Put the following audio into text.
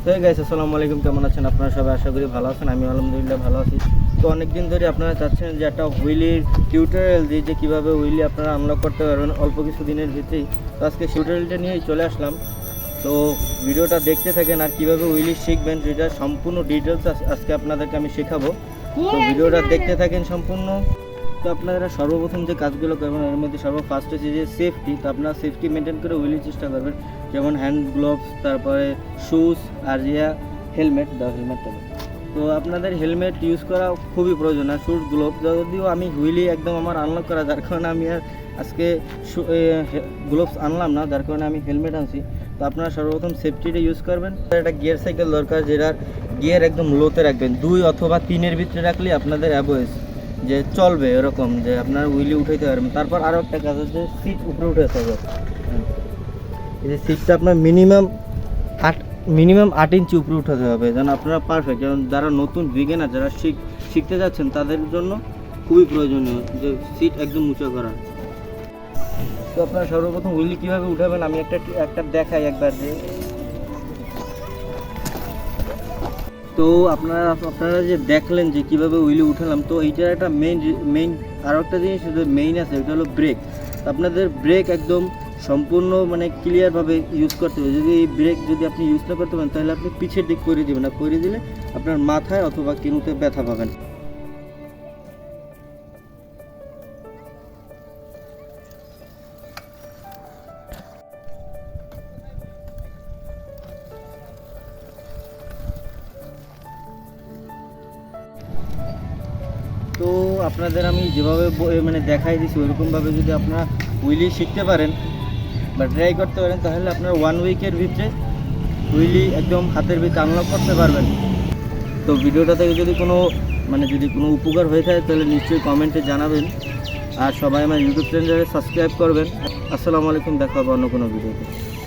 তো গাইস আসসালামু আলাইকুম, কেমন আছেন আপনারা সবাই? আশা করি ভালো আছেন। আমি আলহামদুলিল্লাহ ভালো আছি। তো অনেক দিন ধরে আপনারা চাচ্ছেন যে একটা হুইলির টিউটোরিয়াল দিয়ে যে কীভাবে হুইলি আপনারা আনলক করতে পারবেন অল্প কিছু দিনের ভিতরেই। তো আজকে টিউটোরিয়ালটা নিয়েই চলে আসলাম। তো ভিডিওটা দেখতে থাকেন আর কীভাবে হুইলি শিখবেন সেটা সম্পূর্ণ ডিটেলস আজকে আপনাদেরকে আমি শেখাবো। তো ভিডিওটা দেখতে থাকেন সম্পূর্ণ। তো আপনারা সর্বপ্রথম যে কাজগুলো করবেন এর মধ্যে ফার্স্ট হচ্ছে যে সেফটি। তো আপনারা সেফটি মেনটেন করে হুইলির চেষ্টা করবেন, যেমন হ্যান্ড গ্লোভস, তারপরে শুজ আর হেলমেট। হেলমেটটা তো আপনাদের হেলমেট ইউজ করা খুবই প্রয়োজন। আর শুজ গ্লোভ, যদিও আমি হুইলি একদম আমার আনলক করা, যার কারণে আমি আর আজকে গ্লোভস আনলাম না, যার কারণে আমি হেলমেট আনছি। তো আপনারা সর্বপ্রথম সেফটিটা ইউজ করবেন। একটা গিয়ার সাইকেল দরকার, যেটার গিয়ার একদম লোতে রাখবেন, 2 অথবা 3-এর ভিতরে রাখলে আপনাদের অ্যাভয়েস যে চলবে, এরকম যে আপনার হুইলি উঠাইতে পারবেন। তারপর আরও একটা কাজ হচ্ছে সিট উপরে উঠাতে হবে। এই যে সিটটা আপনার মিনিমাম 8 ইঞ্চি উপরে উঠাতে হবে, যেন আপনারা পারফেক্ট। যেমন যারা নতুন বিগিনার, যারা শিখতে যাচ্ছেন তাদের জন্য খুবই প্রয়োজনীয় যে সিট একদম উঁচু করা। তো আপনারা সর্বপ্রথম হুইলি কীভাবে উঠাবেন আমি একটা দেখাই একবার যে। তো আপনারা যে দেখলেন যে কীভাবে হুইলি উঠালাম, তো এইটার একটা মেইন আরও একটা জিনিস মেইন আছে, ওইটা হলো ব্রেক। আপনাদের ব্রেক একদম সম্পূর্ণ ক্লিয়ারভাবে ইউজ করতে হবে। যদি এই ব্রেক যদি আপনি ইউজ না করতে পারেন তাহলে আপনি পিছের দিক করে দেবেন, না করে দিলে আপনার মাথায় অথবা কিনুতে ব্যথা পাবেন। তো আপনাদের আমি যেভাবে দেখাই দিচ্ছি ওইরকমভাবে যদি আপনারা হুইলি শিখতে পারেন বা ট্রাই করতে পারেন, তাহলে আপনারা 1 উইকের ভিতরে হুইলি একদম হাতের ভিতরে আনলক করতে পারবেন। তো ভিডিওটা থেকে যদি কোনো উপকার হয়ে থাকে তাহলে নিশ্চয়ই কমেন্টে জানাবেন। আর সবাই আমার ইউটিউব চ্যানেলে সাবস্ক্রাইব করবেন। আসসালামু আলাইকুম, দেখা হবে অন্য কোনো ভিডিওতে।